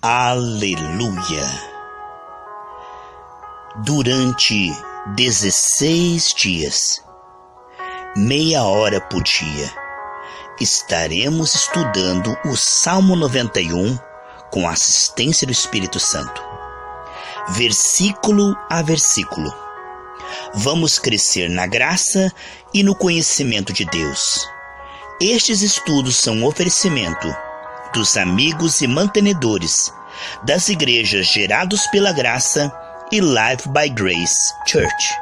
Aleluia! Durante 16 dias, meia hora por dia, estaremos estudando o Salmo 91 com a assistência do Espírito Santo, versículo a versículo. Vamos crescer na graça e no conhecimento de Deus. Estes estudos são um oferecimento dos amigos e mantenedores das igrejas Gerados pela Graça e Life by Grace Church.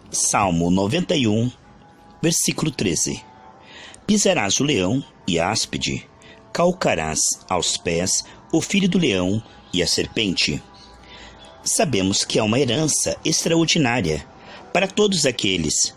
Salmo 91, versículo 13. Pisarás o leão e a áspide, calcarás aos pés o filho do leão e a serpente. Sabemos que é uma herança extraordinária para todos aqueles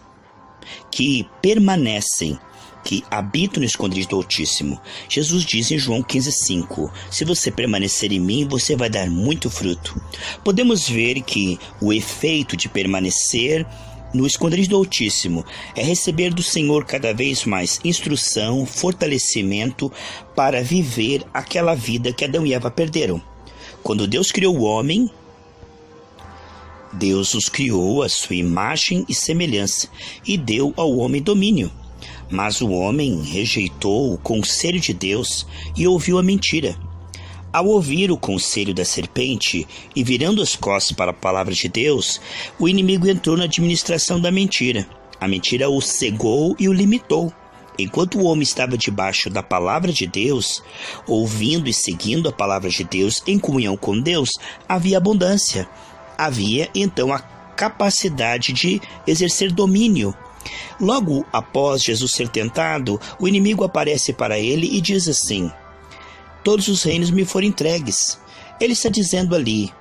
que permanecem, que habitam no esconderijo do Altíssimo. Jesus diz em João 15,5: se você permanecer em mim, você vai dar muito fruto. Podemos ver que o efeito de permanecer no esconderijo do Altíssimo é receber do Senhor cada vez mais instrução, fortalecimento para viver aquela vida que Adão e Eva perderam. Quando Deus criou o homem, Deus os criou à sua imagem e semelhança e deu ao homem domínio. Mas o homem rejeitou o conselho de Deus e ouviu a mentira. Ao ouvir o conselho da serpente e virando as costas para a palavra de Deus, o inimigo entrou na administração da mentira. A mentira o cegou e o limitou. Enquanto o homem estava debaixo da palavra de Deus, ouvindo e seguindo a palavra de Deus em comunhão com Deus, havia abundância. Havia então a capacidade de exercer domínio. Logo após Jesus ser tentado, o inimigo aparece para ele e diz assim: todos os reinos me foram entregues. Ele está dizendo ali,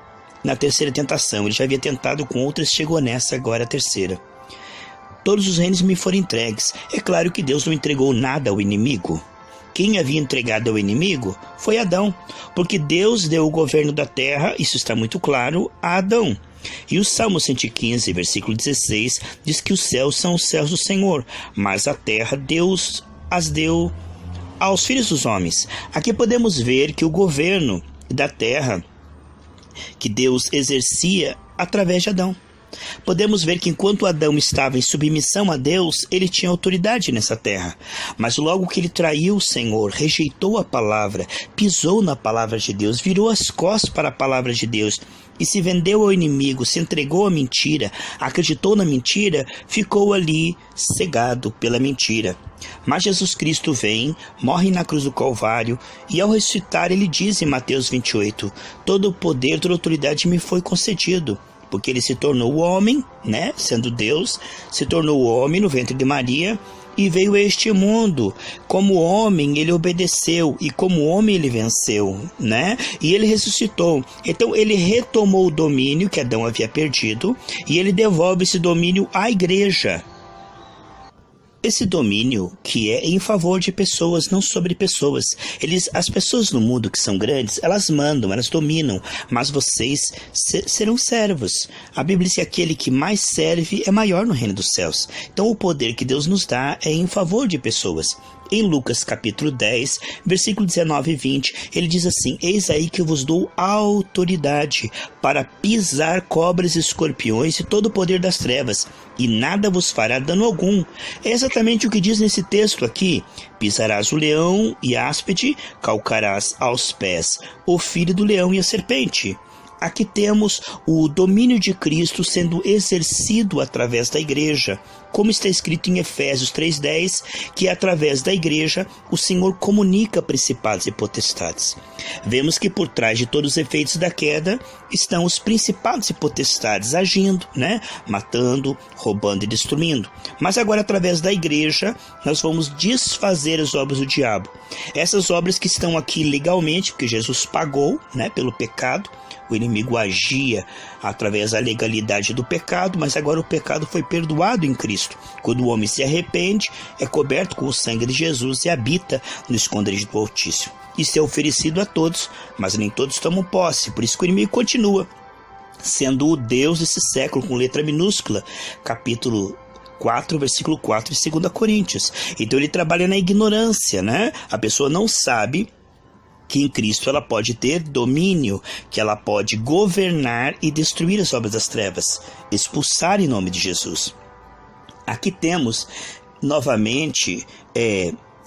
na terceira tentação, ele já havia tentado com outras, chegou nessa agora a terceira. Todos os reinos me foram entregues. É claro que Deus não entregou nada ao inimigo. Quem havia entregado ao inimigo foi Adão, porque Deus deu o governo da terra, isso está muito claro, a Adão. E o Salmo 115, versículo 16, diz que os céus são os céus do Senhor, mas a terra Deus as deu aos filhos dos homens. Aqui podemos ver que o governo da terra que Deus exercia através de Adão. Podemos ver que enquanto Adão estava em submissão a Deus, ele tinha autoridade nessa terra. Mas logo que ele traiu o Senhor, rejeitou a palavra, pisou na palavra de Deus, virou as costas para a palavra de Deus e se vendeu ao inimigo, se entregou à mentira, acreditou na mentira, ficou ali cegado pela mentira. Mas Jesus Cristo vem, morre na cruz do Calvário e ao ressuscitar ele diz em Mateus 28: todo o poder, toda a autoridade me foi concedido. Porque ele se tornou homem, né? Sendo Deus, se tornou homem no ventre de Maria e veio a este mundo. Como homem ele obedeceu e como homem ele venceu, né? E ele ressuscitou. Então ele retomou o domínio que Adão havia perdido e ele devolve esse domínio à igreja. Esse domínio que é em favor de pessoas, não sobre pessoas. As pessoas no mundo que são grandes, elas mandam, elas dominam, mas vocês serão servos. A Bíblia diz que aquele que mais serve é maior no reino dos céus. Então o poder que Deus nos dá é em favor de pessoas. Em Lucas capítulo 10, versículo 19 e 20, ele diz assim: eis aí que eu vos dou autoridade para pisar cobras e escorpiões e todo o poder das trevas, e nada vos fará dano algum. É exatamente o que diz nesse texto aqui: pisarás o leão e a áspide, calcarás aos pés o filho do leão e a serpente. Aqui temos o domínio de Cristo sendo exercido através da igreja, como está escrito em Efésios 3:10, que através da igreja o Senhor comunica principados e potestades. Vemos que por trás de todos os efeitos da queda estão os principados e potestades agindo, né? Matando, roubando e destruindo. Mas agora através da igreja nós vamos desfazer as obras do diabo. Essas obras que estão aqui legalmente, porque Jesus pagou, né, pelo pecado. O inimigo agia através da legalidade do pecado, mas agora o pecado foi perdoado em Cristo. Quando o homem se arrepende, é coberto com o sangue de Jesus e habita no esconderijo do Altíssimo. Isso é oferecido a todos, mas nem todos tomam posse, por isso que o inimigo continua sendo o Deus desse século, com letra minúscula. Capítulo 4, versículo 4 de 2 Coríntios. Então ele trabalha na ignorância, né? A pessoa não sabe que em Cristo ela pode ter domínio, que ela pode governar e destruir as obras das trevas, expulsar em nome de Jesus. Aqui temos novamente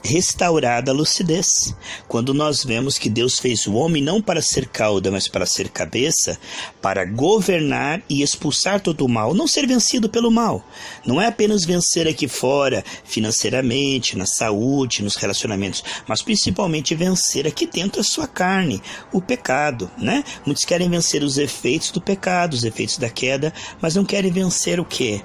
restaurada a lucidez. Quando nós vemos que Deus fez o homem não para ser cauda, mas para ser cabeça, para governar e expulsar todo o mal, não ser vencido pelo mal. Não é apenas vencer aqui fora, financeiramente, na saúde, nos relacionamentos, mas principalmente vencer aqui dentro a sua carne, o pecado, né? Muitos querem vencer os efeitos do pecado, os efeitos da queda, mas não querem vencer o quê?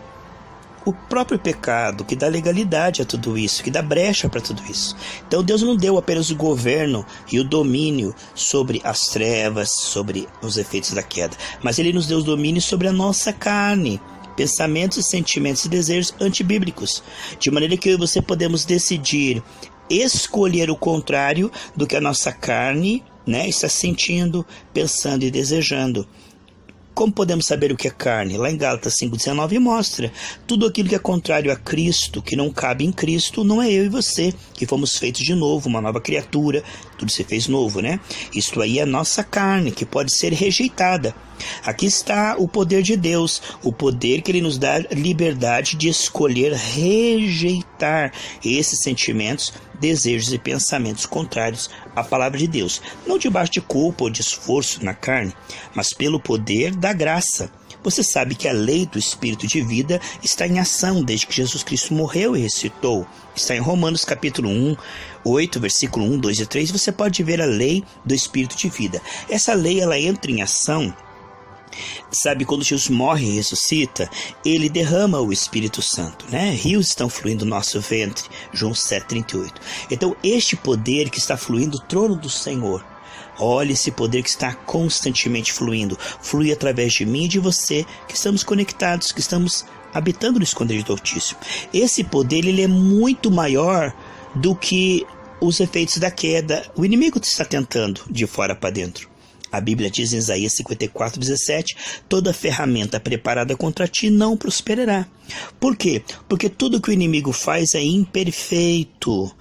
O próprio pecado, que dá legalidade a tudo isso, que dá brecha para tudo isso. Então Deus não deu apenas o governo e o domínio sobre as trevas, sobre os efeitos da queda, mas Ele nos deu o domínio sobre a nossa carne, pensamentos, sentimentos e desejos antibíblicos, de maneira que eu e você podemos decidir escolher o contrário do que a nossa carne, né, está sentindo, pensando e desejando. Como podemos saber o que é carne? Lá em Gálatas 5,19 mostra: tudo aquilo que é contrário a Cristo, que não cabe em Cristo, não é eu e você, que fomos feitos de novo, uma nova criatura, tudo se fez novo, né? Isto aí é a nossa carne, que pode ser rejeitada. Aqui está o poder de Deus, o poder que Ele nos dá liberdade de escolher rejeitar esses sentimentos, desejos e pensamentos contrários à palavra de Deus, não debaixo de culpa ou de esforço na carne, mas pelo poder da graça. Você sabe que a lei do Espírito de vida está em ação desde que Jesus Cristo morreu e ressuscitou. Está em Romanos capítulo 1, 8, versículo 1, 2 e 3, você pode ver a lei do Espírito de vida. Essa lei ela entra em ação. Sabe, quando Jesus morre e ressuscita, Ele derrama o Espírito Santo, né? Rios estão fluindo no nosso ventre, João 7,38. Então, este poder que está fluindo do trono do Senhor, olha esse poder que está constantemente fluindo, flui através de mim e de você, que estamos conectados, que estamos habitando no esconderijo do Altíssimo. Esse poder, ele é muito maior do que os efeitos da queda. O inimigo está tentando de fora para dentro. A Bíblia diz em Isaías 54:17, toda ferramenta preparada contra ti não prosperará. Por quê? Porque tudo que o inimigo faz é imperfeito.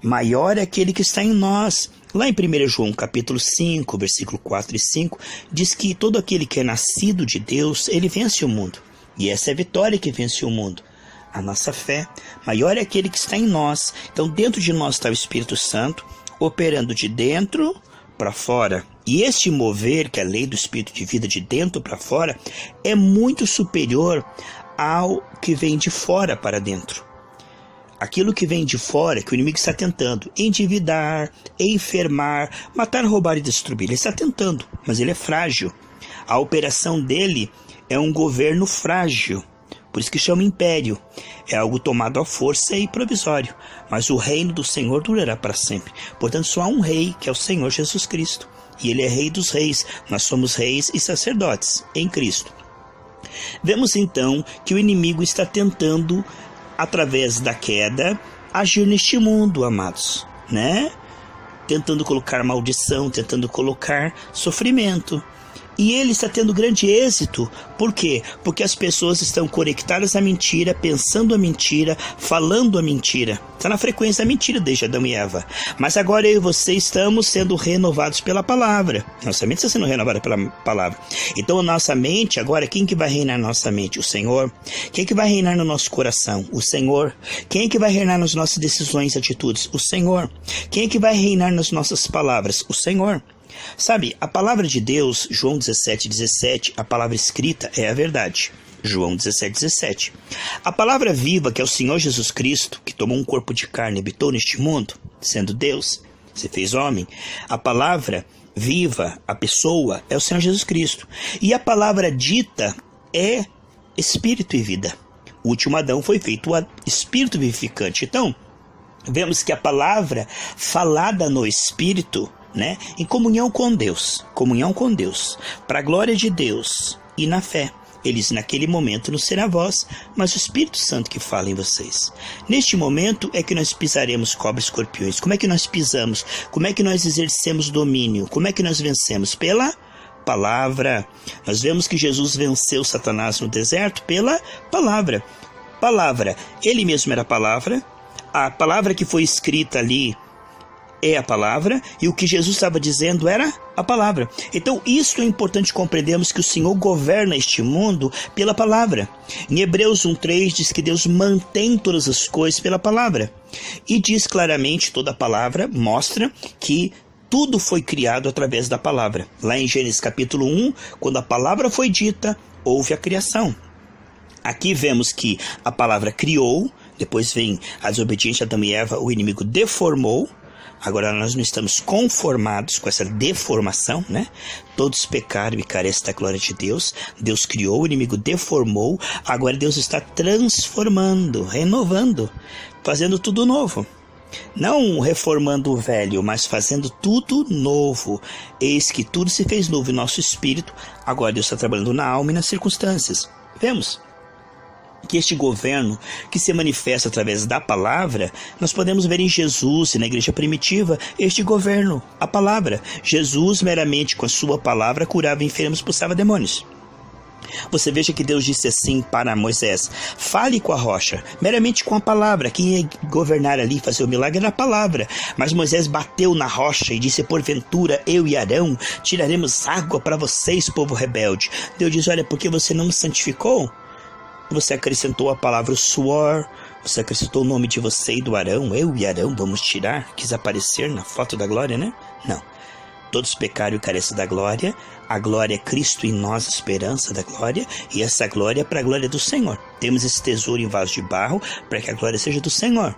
Maior é aquele que está em nós. Lá em 1 João capítulo 5, versículo 4 e 5, diz que todo aquele que é nascido de Deus, ele vence o mundo. E essa é a vitória que vence o mundo. A nossa fé. Maior é aquele que está em nós. Então dentro de nós está o Espírito Santo, operando de dentro para fora. E este mover, que é a lei do Espírito de vida de dentro para fora, é muito superior ao que vem de fora para dentro. Aquilo que vem de fora, que o inimigo está tentando endividar, enfermar, matar, roubar e destruir. Ele está tentando, mas ele é frágil. A operação dele é um governo frágil. Por isso que chama império. É algo tomado à força e provisório. Mas o reino do Senhor durará para sempre. Portanto, só há um rei, que é o Senhor Jesus Cristo. E Ele é rei dos reis. Nós somos reis e sacerdotes em Cristo. Vemos então que o inimigo está tentando, através da queda, agir neste mundo, amados, né? Tentando colocar maldição, tentando colocar sofrimento. E ele está tendo grande êxito. Por quê? Porque as pessoas estão conectadas à mentira, pensando a mentira, falando a mentira. Está na frequência da mentira desde Adão e Eva. Mas agora eu e você estamos sendo renovados pela palavra. Nossa mente está sendo renovada pela palavra. Então a nossa mente, agora, quem que vai reinar na nossa mente? O Senhor. Quem que vai reinar no nosso coração? O Senhor. Quem que vai reinar nas nossas decisões e atitudes? O Senhor. Quem que vai reinar nas nossas palavras? O Senhor. Sabe, a palavra de Deus, João 17:17, a palavra escrita é a verdade. João 17:17. A palavra viva, que é o Senhor Jesus Cristo, que tomou um corpo de carne e habitou neste mundo, sendo Deus, se fez homem. A palavra viva, a pessoa, é o Senhor Jesus Cristo. E a palavra dita é espírito e vida. O último Adão foi feito o espírito vivificante. Então, vemos que a palavra falada no espírito, né, em comunhão com Deus, para a glória de Deus e na fé. Eles naquele momento não será vós, mas o Espírito Santo que fala em vocês. Neste momento é que nós pisaremos cobras e escorpiões. Como é que nós pisamos? Como é que nós exercemos domínio? Como é que nós vencemos? Pela palavra. Nós vemos que Jesus venceu Satanás no deserto pela palavra. palavra. Ele mesmo era a palavra que foi escrita ali é a palavra, e o que Jesus estava dizendo era a palavra. Então isso é importante compreendermos, que o Senhor governa este mundo pela palavra. Em Hebreus 1:3 diz que Deus mantém todas as coisas pela palavra, e diz claramente, toda a palavra mostra que tudo foi criado através da palavra. Lá em Gênesis capítulo 1, quando a palavra foi dita, houve a criação. Aqui vemos que a palavra criou, depois vem a desobediência de Adão e Eva, o inimigo deformou. Agora nós não estamos conformados com essa deformação, né? Todos pecaram e carecem da glória de Deus. Deus criou, o inimigo deformou. Agora Deus está transformando, renovando, fazendo tudo novo. Não reformando o velho, mas fazendo tudo novo. Eis que tudo se fez novo em nosso espírito. Agora Deus está trabalhando na alma e nas circunstâncias. Vemos que este governo que se manifesta através da palavra, nós podemos ver em Jesus e na igreja primitiva este governo, a palavra. Jesus meramente com a sua palavra curava enfermos, expulsava demônios. Você veja que Deus disse assim para Moisés: fale com a rocha, meramente com a palavra. Quem ia governar ali, fazer o milagre era a palavra. Mas Moisés bateu na rocha e disse: porventura eu e Arão tiraremos água para vocês, povo rebelde. Deus diz: olha, porque você não me santificou, você acrescentou a palavra suor, você acrescentou o nome de você e do Arão. Eu e Arão vamos tirar? Quis aparecer na foto da glória, né? Não. Todos pecaram e carecem da glória. A glória é Cristo em nós, a esperança da glória. E essa glória é para a glória do Senhor. Temos esse tesouro em vaso de barro para que a glória seja do Senhor.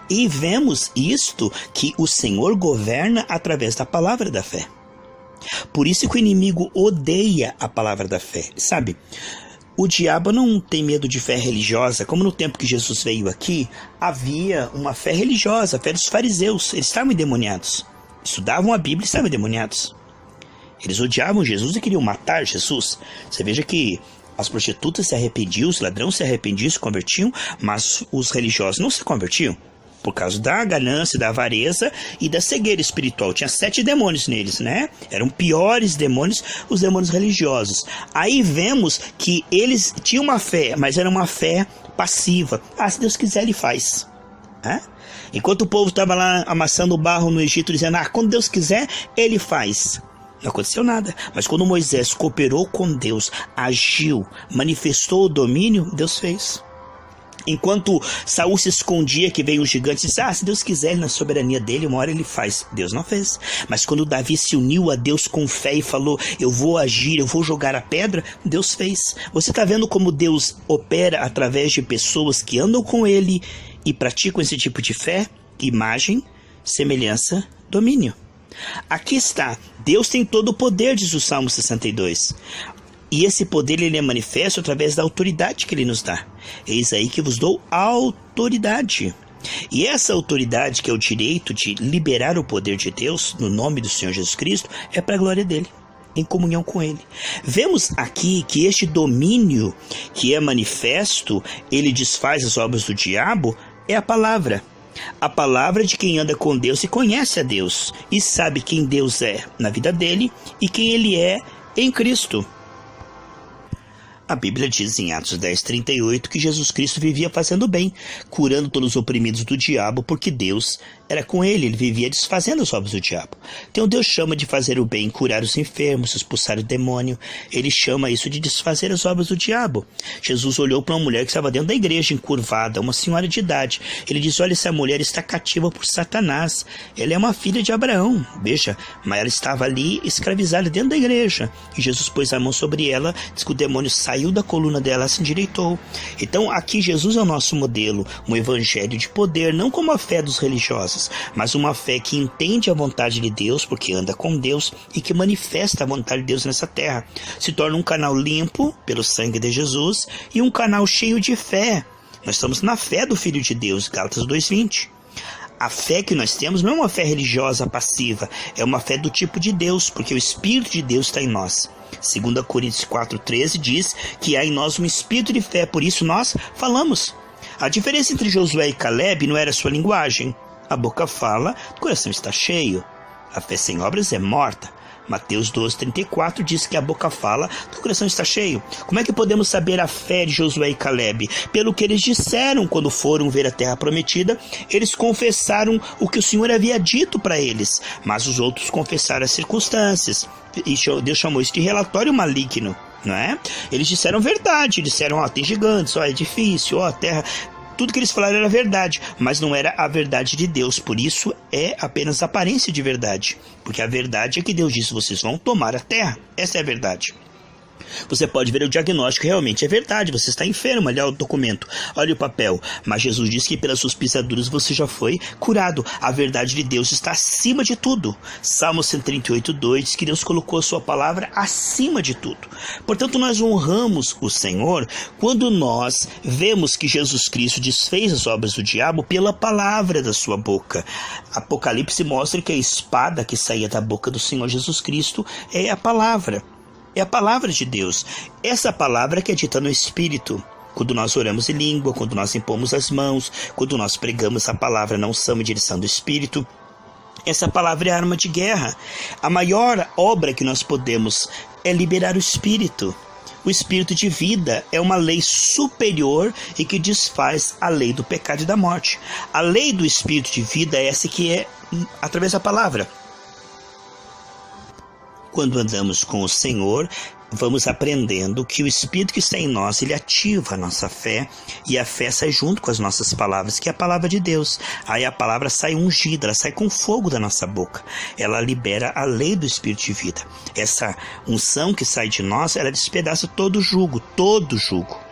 E vemos isto, que o Senhor governa através da palavra da fé. Por isso que o inimigo odeia a palavra da fé. Sabe? O diabo não tem medo de fé religiosa, como no tempo que Jesus veio aqui, havia uma fé religiosa, a fé dos fariseus. Eles estavam endemoniados, estudavam a Bíblia e estavam endemoniados. Eles odiavam Jesus e queriam matar Jesus. Você veja que as prostitutas se arrependiam, os ladrões se arrependiam, se convertiam, mas os religiosos não se convertiam, por causa da ganância, da avareza e da cegueira espiritual. Tinha 7 demônios neles, né? Eram piores demônios, os demônios religiosos. Aí vemos que eles tinham uma fé, mas era uma fé passiva. Se Deus quiser, Ele faz. Enquanto o povo estava lá amassando o barro no Egito, dizendo: quando Deus quiser, Ele faz. Não aconteceu nada. Mas quando Moisés cooperou com Deus, agiu, manifestou o domínio, Deus fez. Enquanto Saul se escondia, que veio um gigante e disse: se Deus quiser, na soberania dele, uma hora ele faz. Deus não fez. Mas quando Davi se uniu a Deus com fé e falou: eu vou agir, eu vou jogar a pedra, Deus fez. Você está vendo como Deus opera através de pessoas que andam com Ele e praticam esse tipo de fé? Imagem, semelhança, domínio. Aqui está. Deus tem todo o poder, diz o Salmo 62. E esse poder ele é manifesto através da autoridade que Ele nos dá. Eis aí que vos dou autoridade. E essa autoridade, que é o direito de liberar o poder de Deus no nome do Senhor Jesus Cristo, é para a glória dEle, em comunhão com Ele. Vemos aqui que este domínio que é manifesto, ele desfaz as obras do diabo, é a palavra. A palavra de quem anda com Deus e conhece a Deus, e sabe quem Deus é na vida dele e quem Ele é em Cristo. A Bíblia diz em Atos 10:38 que Jesus Cristo vivia fazendo bem, curando todos os oprimidos do diabo, porque Deus era com ele vivia desfazendo as obras do diabo. Então Deus chama de fazer o bem, curar os enfermos, expulsar o demônio. Ele chama isso de desfazer as obras do diabo. Jesus olhou para uma mulher que estava dentro da igreja, encurvada, uma senhora de idade. Ele diz: olha, essa mulher está cativa por Satanás. Ela é uma filha de Abraão. Veja, mas ela estava ali escravizada dentro da igreja. E Jesus pôs a mão sobre ela, diz que o demônio saiu da coluna dela, se endireitou. Então aqui Jesus é o nosso modelo, um evangelho de poder, não como a fé dos religiosos, mas uma fé que entende a vontade de Deus, porque anda com Deus, e que manifesta a vontade de Deus nessa terra. Se torna um canal limpo pelo sangue de Jesus e um canal cheio de fé. Nós estamos na fé do Filho de Deus, Gálatas 2:20. A fé que nós temos não é uma fé religiosa passiva, é uma fé do tipo de Deus, porque o Espírito de Deus está em nós. 2 Coríntios 4:13 diz que há em nós um espírito de fé, por isso nós falamos. A diferença entre Josué e Caleb não era a sua linguagem. A boca fala, o coração está cheio. A fé sem obras é morta. Mateus 12:34 diz que a boca fala, o coração está cheio. Como é que podemos saber a fé de Josué e Calebe? Pelo que eles disseram quando foram ver a terra prometida, eles confessaram o que o Senhor havia dito para eles, mas os outros confessaram as circunstâncias. E Deus chamou isso de relatório maligno, não é? Eles disseram verdade, disseram, tem gigantes, é difícil, a terra... Tudo que eles falaram era verdade, mas não era a verdade de Deus. Por isso é apenas aparência de verdade. Porque a verdade é que Deus disse, vocês vão tomar a terra. Essa é a verdade. Você pode ver o diagnóstico, realmente é verdade, você está enfermo, olha o documento, olha o papel. Mas Jesus disse que pelas suas pisaduras você já foi curado. A verdade de Deus está acima de tudo. Salmo 138:2 diz que Deus colocou a sua palavra acima de tudo. Portanto, nós honramos o Senhor quando nós vemos que Jesus Cristo desfez as obras do diabo pela palavra da sua boca. Apocalipse mostra que a espada que saía da boca do Senhor Jesus Cristo é a palavra. É a palavra de Deus. Essa palavra que é dita no Espírito. Quando nós oramos em língua, quando nós impomos as mãos, quando nós pregamos a palavra na unção e direção do Espírito. Essa palavra é arma de guerra. A maior obra que nós podemos é liberar o Espírito. O Espírito de vida é uma lei superior e que desfaz a lei do pecado e da morte. A lei do Espírito de vida é essa que é através da palavra. Quando andamos com o Senhor, vamos aprendendo que o Espírito que está em nós, ele ativa a nossa fé, e a fé sai junto com as nossas palavras, que é a palavra de Deus. Aí a palavra sai ungida, ela sai com fogo da nossa boca. Ela libera a lei do Espírito de vida. Essa unção que sai de nós, ela despedaça todo jugo, todo jugo.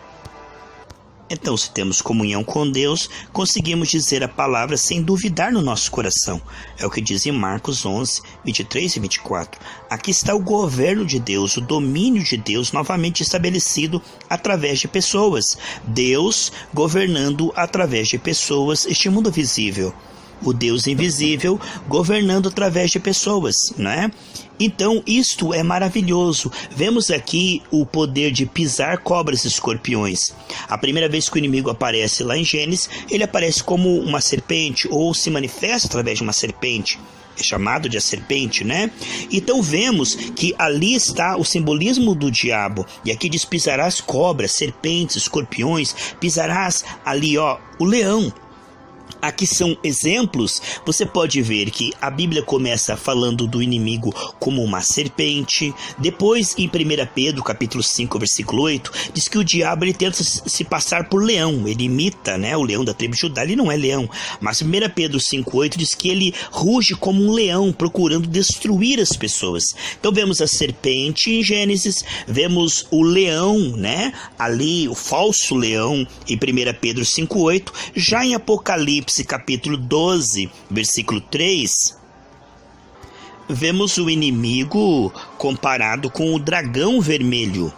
Então, se temos comunhão com Deus, conseguimos dizer a palavra sem duvidar no nosso coração. É o que diz em Marcos 11:23 e 24. Aqui está o governo de Deus, o domínio de Deus novamente estabelecido através de pessoas. Deus governando através de pessoas este mundo visível. O Deus invisível governando através de pessoas, não é? Então, isto é maravilhoso. Vemos aqui o poder de pisar cobras e escorpiões. A primeira vez que o inimigo aparece lá em Gênesis, ele aparece como uma serpente, ou se manifesta através de uma serpente. É chamado de a serpente, né? Então vemos que ali está o simbolismo do diabo. E aqui diz, pisarás cobras, serpentes, escorpiões, pisarás ali, o leão. Aqui são exemplos. Você pode ver que a Bíblia começa falando do inimigo como uma serpente. Depois, em 1 Pedro, capítulo 5, versículo 8, diz que o diabo ele tenta se passar por leão. Ele imita, né, o leão da tribo de Judá. Ele não é leão. Mas 1 Pedro 5,8 diz que ele ruge como um leão, procurando destruir as pessoas. Então vemos a serpente em Gênesis, vemos o leão, né, ali, o falso leão em 1 Pedro 5,8. Já em Apocalipse, capítulo 12, versículo 3, vemos o inimigo comparado com o dragão vermelho.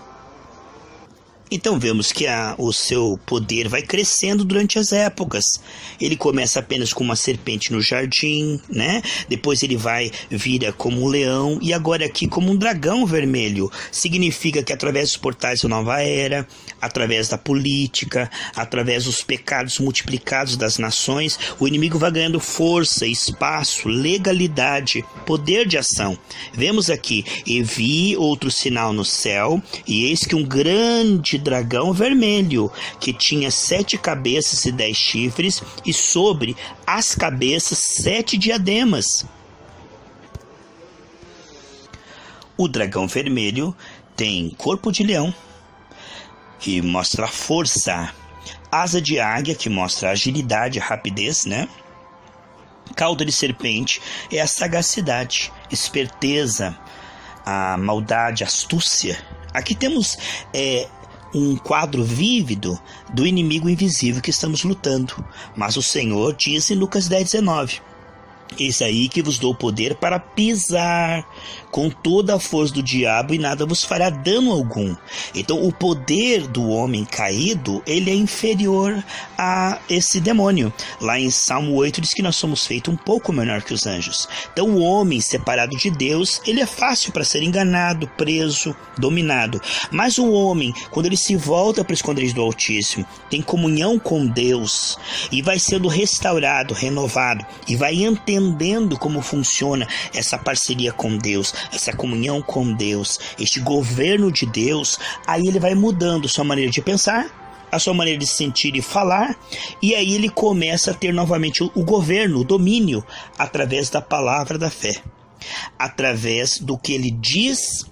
Então vemos que o seu poder vai crescendo durante as épocas. Ele começa apenas com uma serpente no jardim, né? Depois ele vai vir como um leão e agora aqui como um dragão vermelho. Significa que através dos portais da nova era, através da política, através dos pecados multiplicados das nações, o inimigo vai ganhando força, espaço, legalidade, poder de ação. Vemos aqui, e vi outro sinal no céu, e eis que um grande dragão vermelho, que tinha 7 cabeças e 10 chifres, e sobre as cabeças 7 diademas. O dragão vermelho tem corpo de leão, que mostra a força, asa de águia, que mostra a agilidade, a rapidez, né? Cauda de serpente é a sagacidade, esperteza, a maldade, a astúcia. Aqui temos um quadro vívido do inimigo invisível que estamos lutando. Mas o Senhor diz em Lucas 10:19: eis aí que vos dou poder para pisar com toda a força do diabo e nada vos fará dano algum. Então o poder do homem caído, ele é inferior a esse demônio. Lá em Salmo 8 diz que nós somos feitos um pouco menor que os anjos. Então o homem separado de Deus, ele é fácil para ser enganado, preso, dominado. Mas o homem, quando ele se volta para o esconderijo do Altíssimo, tem comunhão com Deus e vai sendo restaurado, renovado, e vai entender entendendo como funciona essa parceria com Deus, essa comunhão com Deus, este governo de Deus, aí ele vai mudando sua maneira de pensar, a sua maneira de sentir e falar, e aí ele começa a ter novamente o governo, o domínio, através da palavra da fé. Através do que ele diz,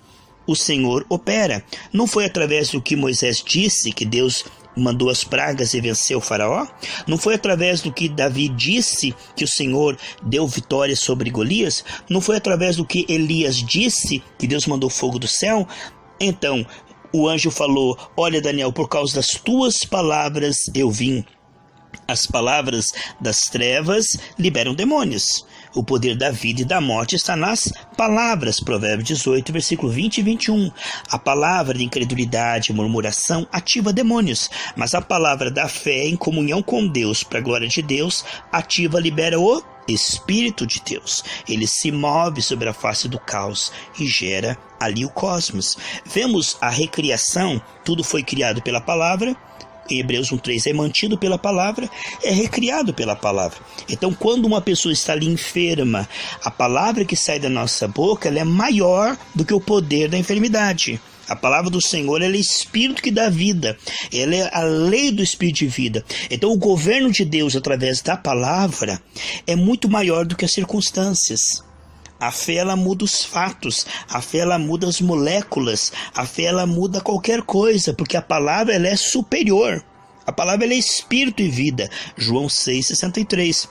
o Senhor opera. Não foi através do que Moisés disse que Deus mandou as pragas e venceu o faraó? Não foi através do que Davi disse que o Senhor deu vitória sobre Golias? Não foi através do que Elias disse que Deus mandou fogo do céu? Então, o anjo falou: olha, Daniel, por causa das tuas palavras eu vim. As palavras das trevas liberam demônios. O poder da vida e da morte está nas palavras. Provérbios 18, versículo 20 e 21. A palavra de incredulidade e murmuração ativa demônios, mas a palavra da fé em comunhão com Deus, para a glória de Deus, ativa, libera o Espírito de Deus. Ele se move sobre a face do caos e gera ali o cosmos. Vemos a recriação, tudo foi criado pela palavra. Em Hebreus 1:3 é mantido pela palavra, é recriado pela palavra. Então, quando uma pessoa está ali enferma, a palavra que sai da nossa boca, ela é maior do que o poder da enfermidade. A palavra do Senhor, ela é espírito que dá vida, ela é a lei do espírito de vida. Então, o governo de Deus através da palavra é muito maior do que as circunstâncias. A fé, ela muda os fatos, a fé, ela muda as moléculas, a fé, ela muda qualquer coisa, porque a palavra, ela é superior. A palavra, ela é espírito e vida. João 6,63.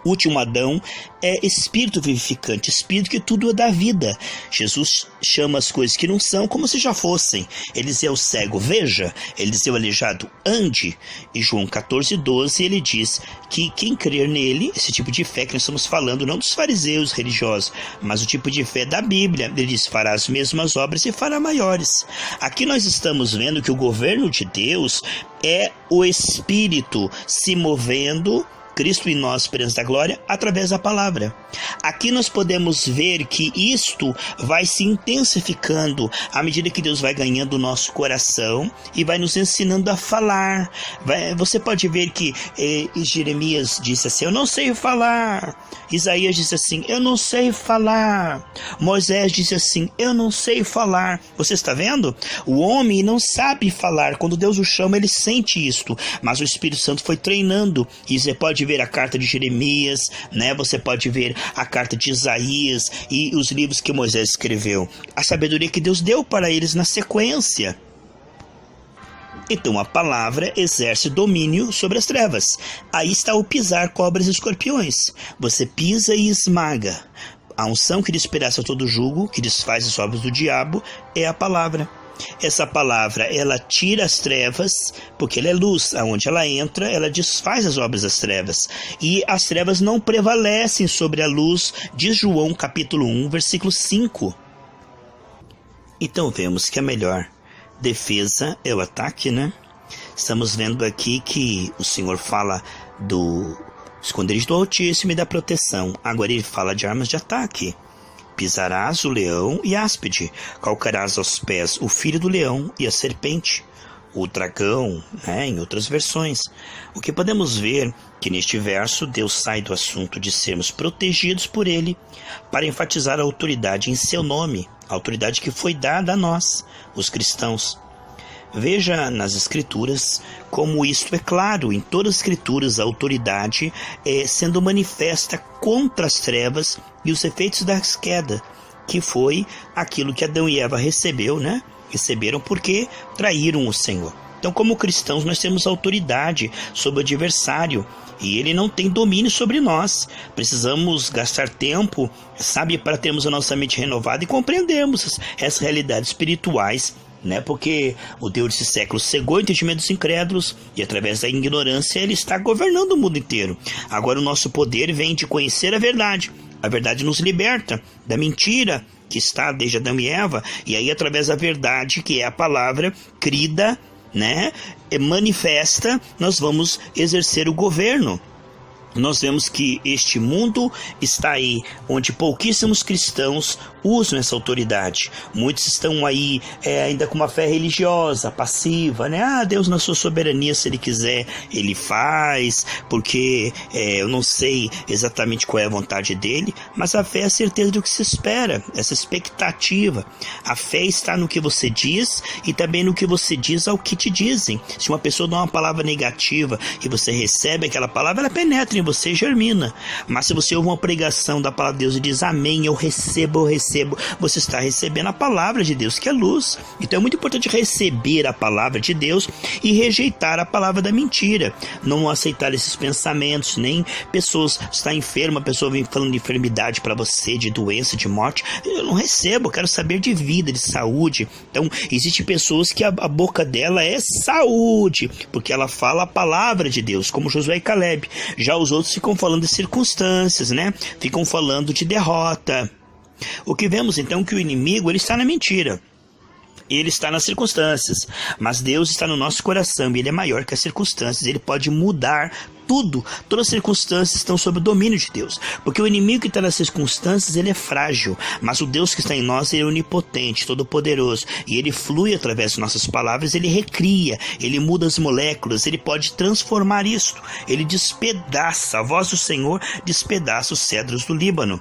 O último Adão é espírito vivificante, espírito que tudo dá vida. Jesus chama as coisas que não são como se já fossem. Ele diz ao cego, veja. Ele diz ao aleijado, ande. E João 14,12, ele diz que quem crer nele, esse tipo de fé que nós estamos falando, não dos fariseus religiosos, mas o tipo de fé da Bíblia, ele diz, fará as mesmas obras e fará maiores. Aqui nós estamos vendo que o governo de Deus é o Espírito se movendo, Cristo em nós, esperança da glória, através da palavra. Aqui nós podemos ver que isto vai se intensificando à medida que Deus vai ganhando o nosso coração e vai nos ensinando a falar. Você pode ver que Jeremias disse assim, eu não sei falar. Isaías disse assim, eu não sei falar. Moisés disse assim, eu não sei falar. Você está vendo? O homem não sabe falar. Quando Deus o chama, ele sente isto. Mas o Espírito Santo foi treinando. E você pode ver a carta de Jeremias, né? Você pode ver a carta de Isaías e os livros que Moisés escreveu. A sabedoria que Deus deu para eles na sequência. Então a palavra exerce domínio sobre as trevas. Aí está o pisar cobras e escorpiões. Você pisa e esmaga. A unção que despedaça todo jugo, que desfaz as obras do diabo, é a palavra. Essa palavra, ela tira as trevas, porque ela é luz. Aonde ela entra, ela desfaz as obras das trevas. E as trevas não prevalecem sobre a luz, diz João capítulo 1, versículo 5. Então vemos que a melhor defesa é o ataque, né? Estamos vendo aqui que o Senhor fala do esconderijo do Altíssimo e da proteção. Agora ele fala de armas de ataque. Pisarás o leão e a áspide, calcarás aos pés o filho do leão e a serpente, o dragão, né, em outras versões. O que podemos ver que neste verso Deus sai do assunto de sermos protegidos por Ele para enfatizar a autoridade em seu nome, a autoridade que foi dada a nós, os cristãos. Veja nas Escrituras como isto é claro. Em todas as Escrituras a autoridade é sendo manifesta contra as trevas e os efeitos da queda, que foi aquilo que Adão e Eva recebeu, né? Receberam porque traíram o Senhor. Então, como cristãos, nós temos autoridade sobre o adversário e ele não tem domínio sobre nós. Precisamos gastar tempo, sabe, para termos a nossa mente renovada e compreendermos essas realidades espirituais, né? Porque o Deus desse século cegou o entendimento dos incrédulos e através da ignorância ele está governando o mundo inteiro. Agora o nosso poder vem de conhecer a verdade. A verdade nos liberta da mentira que está desde Adão e Eva, e aí através da verdade, que é a palavra crida, né, manifesta, nós vamos exercer o governo. nós vemos que este mundo está aí, onde pouquíssimos cristãos usam essa autoridade. Muitos estão aí ainda com uma fé religiosa, passiva, né? Deus na sua soberania, se Ele quiser, Ele faz, porque eu não sei exatamente qual é a vontade dEle, mas a fé é a certeza do que se espera, essa expectativa. A fé está no que você diz e também no que você diz ao que te dizem. Se uma pessoa dá uma palavra negativa e você recebe aquela palavra, ela penetra em você e germina. Mas se você ouve uma pregação da palavra de Deus e diz amém, eu recebo, você está recebendo a palavra de Deus, que é luz. Então é muito importante receber a palavra de Deus e rejeitar a palavra da mentira. Não aceitar esses pensamentos, nem pessoas, está enferma, a pessoa vem falando de enfermidade para você, de doença, de morte. Eu não recebo, eu quero saber de vida, de saúde. Então existem pessoas que a boca dela é saúde, porque ela fala a palavra de Deus, como Josué e Caleb. Já os outros ficam falando de circunstâncias, né? Ficam falando de derrota. O que vemos então é que o inimigo, ele está na mentira. Ele está nas circunstâncias, mas Deus está no nosso coração e Ele é maior que as circunstâncias. Ele pode mudar tudo. Todas as circunstâncias estão sob o domínio de Deus, porque o inimigo que está nas circunstâncias, ele é frágil, mas o Deus que está em nós, Ele é onipotente, todo-poderoso, e Ele flui através de nossas palavras. Ele recria, Ele muda as moléculas, Ele pode transformar isto. Ele despedaça, a voz do Senhor despedaça os cedros do Líbano.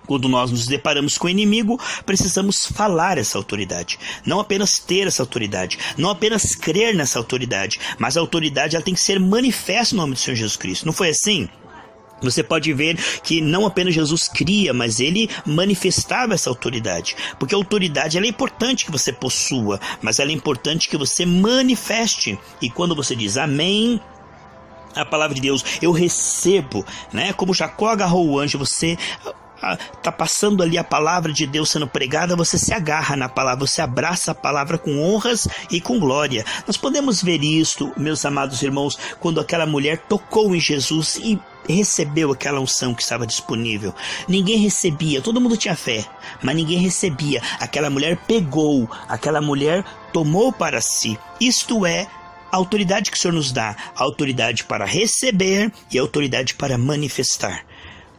Quando nós nos deparamos com o inimigo, precisamos falar essa autoridade. Não apenas ter essa autoridade, não apenas crer nessa autoridade, mas a autoridade ela tem que ser manifesta no nome do Senhor Jesus Cristo. Não foi assim? Você pode ver que não apenas Jesus cria, mas Ele manifestava essa autoridade. Porque a autoridade ela é importante que você possua, mas ela é importante que você manifeste. E quando você diz amém, a palavra de Deus, eu recebo, né? Como Jacó agarrou o anjo, você está passando ali a palavra de Deus sendo pregada, você se agarra na palavra, você abraça a palavra com honras e com glória. Nós podemos ver isto, meus amados irmãos, quando aquela mulher tocou em Jesus e recebeu aquela unção que estava disponível. Ninguém recebia, todo mundo tinha fé, mas ninguém recebia. Aquela mulher pegou, aquela mulher tomou para si. Isto é a autoridade que o Senhor nos dá, a autoridade para receber e a autoridade para manifestar.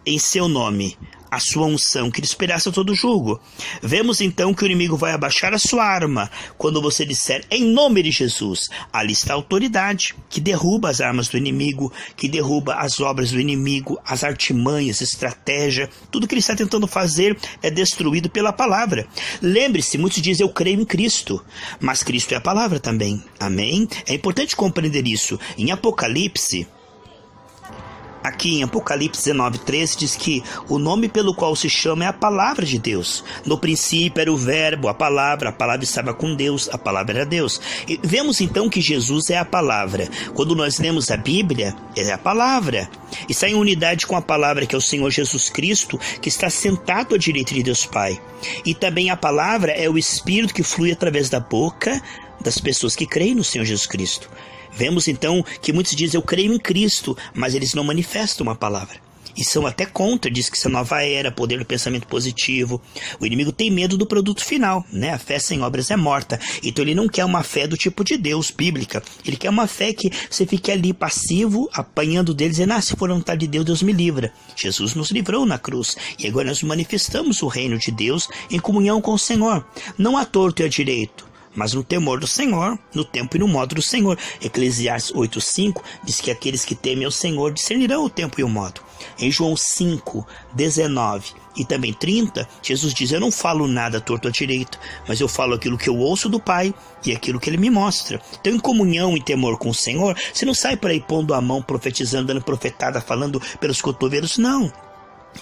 Em seu nome, a sua unção que despedaça todo jugo. Vemos então que o inimigo vai abaixar a sua arma quando você disser em nome de Jesus. Ali está a autoridade que derruba as armas do inimigo, que derruba as obras do inimigo, as artimanhas, estratégia. Tudo que ele está tentando fazer é destruído pela palavra. Lembre-se, muitos dizem eu creio em Cristo, mas Cristo é a palavra também. Amém? É importante compreender isso. Em Apocalipse, aqui em Apocalipse 19:13 diz que o nome pelo qual se chama é a palavra de Deus. No princípio era o verbo, a palavra estava com Deus, a palavra era Deus. E vemos então que Jesus é a palavra. Quando nós lemos a Bíblia, é a palavra. Está em unidade com a palavra que é o Senhor Jesus Cristo, que está sentado à direita de Deus Pai. E também a palavra é o Espírito que flui através da boca das pessoas que creem no Senhor Jesus Cristo. Vemos então que muitos dizem eu creio em Cristo, mas eles não manifestam a palavra. E são até contra, diz que essa nova era, poder do pensamento positivo. O inimigo tem medo do produto final, né? A fé sem obras é morta. Então ele não quer uma fé do tipo de Deus, bíblica. Ele quer uma fé que você fique ali passivo, apanhando dele, dizendo, se for a vontade de Deus, Deus me livra. Jesus nos livrou na cruz. E agora nós manifestamos o reino de Deus em comunhão com o Senhor. Não à torto e à direito, mas no temor do Senhor, no tempo e no modo do Senhor. Eclesiastes 8:5 diz que aqueles que temem ao Senhor discernirão o tempo e o modo. Em João 5:19 e também 30, Jesus diz, eu não falo nada torto à direita, mas eu falo aquilo que eu ouço do Pai e aquilo que Ele me mostra. Então, em comunhão e temor com o Senhor, você não sai por aí pondo a mão, profetizando, dando profetada, falando pelos cotovelos, não.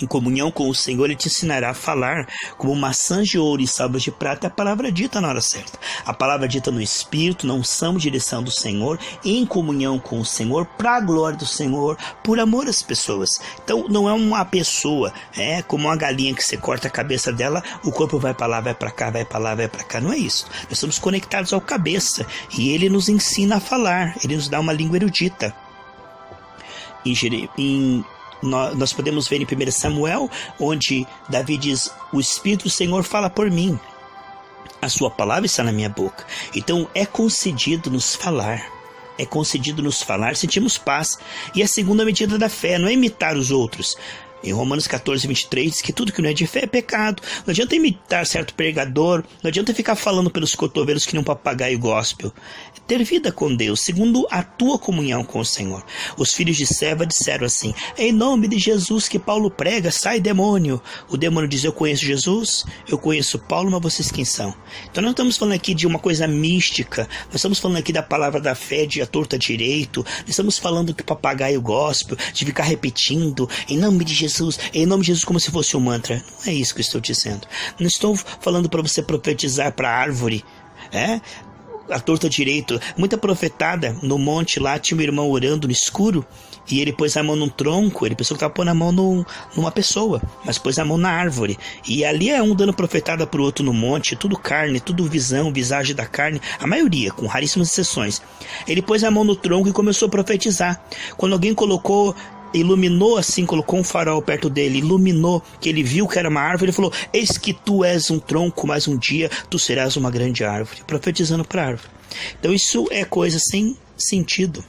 Em comunhão com o Senhor, Ele te ensinará a falar como maçãs de ouro e salvas de prata, a palavra dita na hora certa. A palavra dita no Espírito, na unção, direção do Senhor, em comunhão com o Senhor, para a glória do Senhor, por amor às pessoas. Então, não é uma pessoa, como uma galinha que você corta a cabeça dela, o corpo vai para lá, vai para cá, vai para lá, vai para cá. Não é isso. Nós estamos conectados ao cabeça e Ele nos ensina a falar, Ele nos dá uma língua erudita. Nós podemos ver em 1 Samuel, onde Davi diz, o Espírito do Senhor fala por mim, a sua palavra está na minha boca. Então é concedido nos falar, é concedido-nos falar, sentimos paz. E a segunda medida da fé não é imitar os outros. Em Romanos 14, 23, diz que tudo que não é de fé é pecado. Não adianta imitar certo pregador, não adianta ficar falando pelos cotovelos que nem um papagaio gospel. É ter vida com Deus, segundo a tua comunhão com o Senhor. Os filhos de Seva disseram assim: em nome de Jesus que Paulo prega, sai demônio. O demônio diz: eu conheço Jesus, eu conheço Paulo, mas vocês quem são? Então não estamos falando aqui de uma coisa mística, nós estamos falando aqui da palavra da fé, de a torta direito, nós estamos falando que papagaio gospel, de ficar repetindo, em nome de Jesus, em nome de Jesus, como se fosse um mantra. Não é isso que eu estou dizendo. Não estou falando para você profetizar para a árvore, a torta direito. Muita profetada no monte lá, tinha um irmão orando no escuro, e ele pôs a mão num tronco, ele pensou que estava pondo a mão numa pessoa, mas pôs a mão na árvore, e ali é um dando profetada pro outro no monte, tudo carne, tudo visagem da carne, a maioria, com raríssimas exceções. Ele pôs a mão no tronco e começou a profetizar. Quando alguém iluminou assim, colocou um farol perto dele, iluminou, que ele viu que era uma árvore, ele falou: eis que tu és um tronco, mas um dia tu serás uma grande árvore, profetizando para a árvore. Então isso é coisa sem sentido.